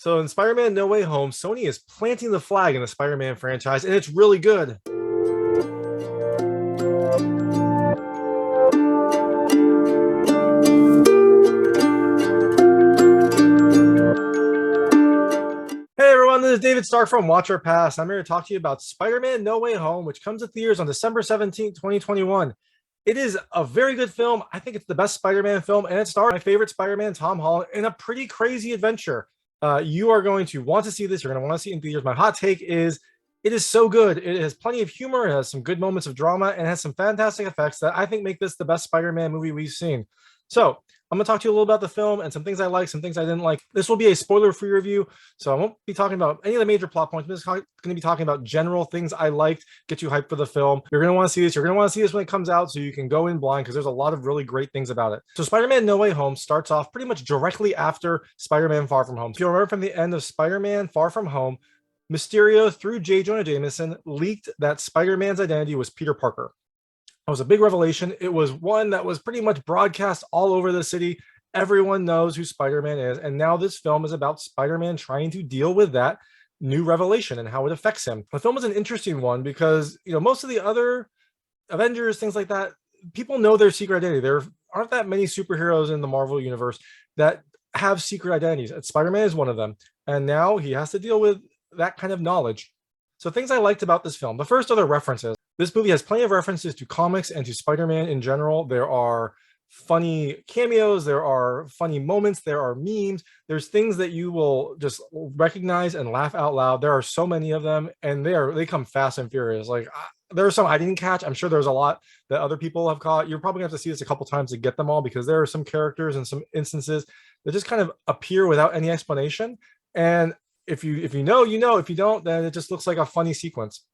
So in Spider-Man No Way Home, Sony is planting the flag in the Spider-Man franchise, and it's really good. Hey everyone, this is David Stark from Watch Our Pass. I'm here to talk to you about Spider-Man No Way Home, which comes to theaters on December 17th, 2021. It is a very good film. I think it's the best Spider-Man film, and it stars my favorite Spider-Man, Tom Holland, in a pretty crazy adventure. You are going to want to see this. You're going to want to see it in theaters. My hot take is it is so good. It has plenty of humor. It has some good moments of drama, and it has some fantastic effects that I think make this the best Spider-Man movie we've seen. So I'm going to talk to you a little about the film and some things I like, some things I didn't like. This will be a spoiler-free review, so I won't be talking about any of the major plot points. I'm just going to be talking about general things I liked, get you hyped for the film. You're going to want to see this. You're going to want to see this when it comes out so you can go in blind because there's a lot of really great things about it. So Spider-Man No Way Home starts off pretty much directly after Spider-Man Far From Home. If you remember from the end of Spider-Man Far From Home, Mysterio, through J. Jonah Jameson, leaked that Spider-Man's identity was Peter Parker. It was a big revelation. It was one that was pretty much broadcast all over the city. Everyone knows who Spider-Man is. And now this film is about Spider-Man trying to deal with that new revelation and how it affects him. The film is an interesting one because, most of the other Avengers, things like that, people know their secret identity. There aren't that many superheroes in the Marvel universe that have secret identities. Spider-Man is one of them. And now he has to deal with that kind of knowledge. So things I liked about this film. The first are the references. This movie has plenty of references to comics and to Spider-Man in general. There are funny cameos, there are funny moments, there are memes, there's things that you will just recognize and laugh out loud. There are so many of them, and they come fast and furious. Like there are some I didn't catch. I'm sure there's a lot that other people have caught. You're probably gonna have to see this a couple times to get them all because there are some characters and some instances that just kind of appear without any explanation. And if you know, you know. If you don't, then it just looks like a funny sequence.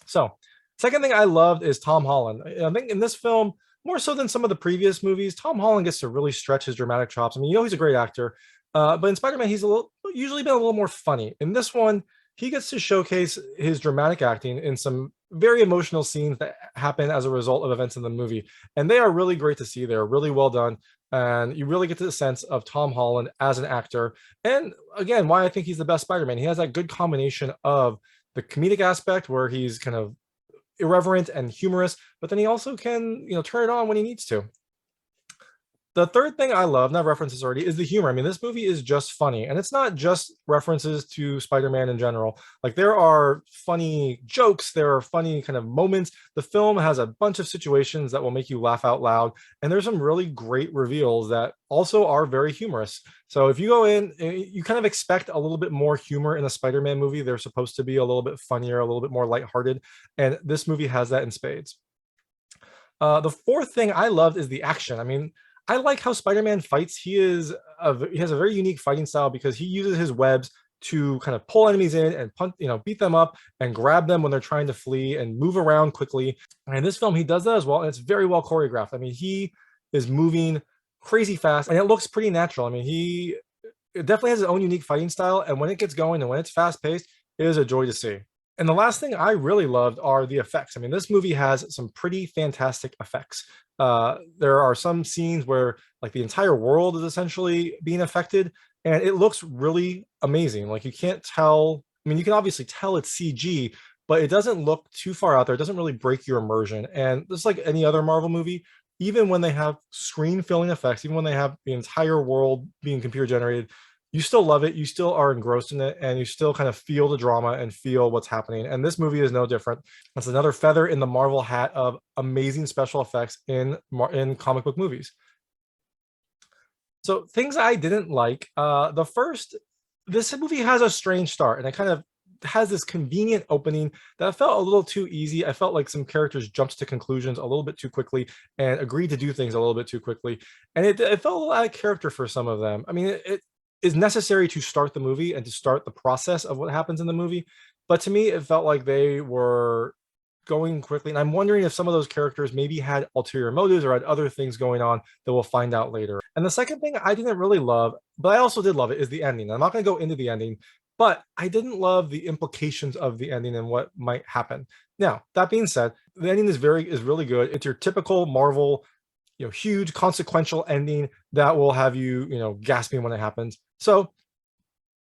So second thing I loved is Tom Holland. I think in this film, more so than some of the previous movies, Tom Holland gets to really stretch his dramatic chops. I mean, he's a great actor, but in Spider-Man, he's usually been a little more funny. In this one, he gets to showcase his dramatic acting in some very emotional scenes that happen as a result of events in the movie, and they are really great to see. They're really well done, and you really get to the sense of Tom Holland as an actor. And again, why I think he's the best Spider-Man. He has that good combination of the comedic aspect where he's kind of irreverent and humorous, but then he also can, turn it on when he needs to. The third thing I love, not references already, is the humor. I mean, this movie is just funny, and it's not just references to Spider-Man in general. Like there are funny jokes, there are funny kind of moments. The film has a bunch of situations that will make you laugh out loud, and there's some really great reveals that also are very humorous. So if you go in, you kind of expect a little bit more humor in a Spider-Man movie. They're supposed to be a little bit funnier, a little bit more lighthearted, and this movie has that in spades. The fourth thing I loved is the action. I mean, I like how Spider-Man fights. He has a very unique fighting style because he uses his webs to kind of pull enemies in and punch, beat them up and grab them when they're trying to flee and move around quickly. And in this film, he does that as well, and it's very well choreographed. I mean, he is moving crazy fast, and it looks pretty natural. I mean, he definitely has his own unique fighting style, and when it gets going and when it's fast paced, it is a joy to see. And the last thing I really loved are the effects. I mean, this movie has some pretty fantastic effects. There are some scenes where like the entire world is essentially being affected, and it looks really amazing. Like you can't tell. I mean, you can obviously tell it's CG, but it doesn't look too far out there. It doesn't really break your immersion. And just like any other Marvel movie, even when they have screen filling effects, even when they have the entire world being computer generated, you still love it, you still are engrossed in it, and you still kind of feel the drama and feel what's happening. And this movie is no different. It's another feather in the Marvel hat of amazing special effects in comic book movies. So things I didn't like. The first, this movie has a strange start, and it kind of has this convenient opening that felt a little too easy. I felt like some characters jumped to conclusions a little bit too quickly and agreed to do things a little bit too quickly. And it felt a little out of character for some of them. I mean, it is necessary to start the movie and to start the process of what happens in the movie. But to me, it felt like they were going quickly. And I'm wondering if some of those characters maybe had ulterior motives or had other things going on that we'll find out later. And the second thing I didn't really love, but I also did love it, is the ending. I'm not going to go into the ending, but I didn't love the implications of the ending and what might happen. Now, that being said, the ending is really good. It's your typical Marvel, huge consequential ending that will have you, gasping when it happens. So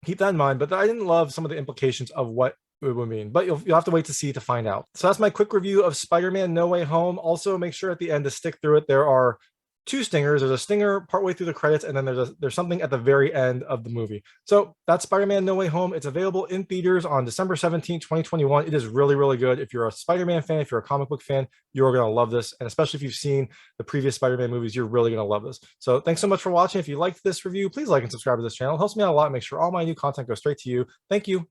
Keep that in mind. But I didn't love some of the implications of what it would mean, but you'll have to wait to see to find out. So that's my quick review of Spider-Man No Way Home. Also, make sure at the end to stick through it. There are two stingers. There's a stinger partway through the credits, and then there's something at the very end of the movie. So that's Spider-Man No Way Home. It's available in theaters on December 17th, 2021. It is really, really good. If you're a Spider-Man fan, if you're a comic book fan, you're going to love this. And especially if you've seen the previous Spider-Man movies, you're really going to love this. So thanks so much for watching. If you liked this review, please like and subscribe to this channel. It helps me out a lot. Make sure all my new content goes straight to you. Thank you.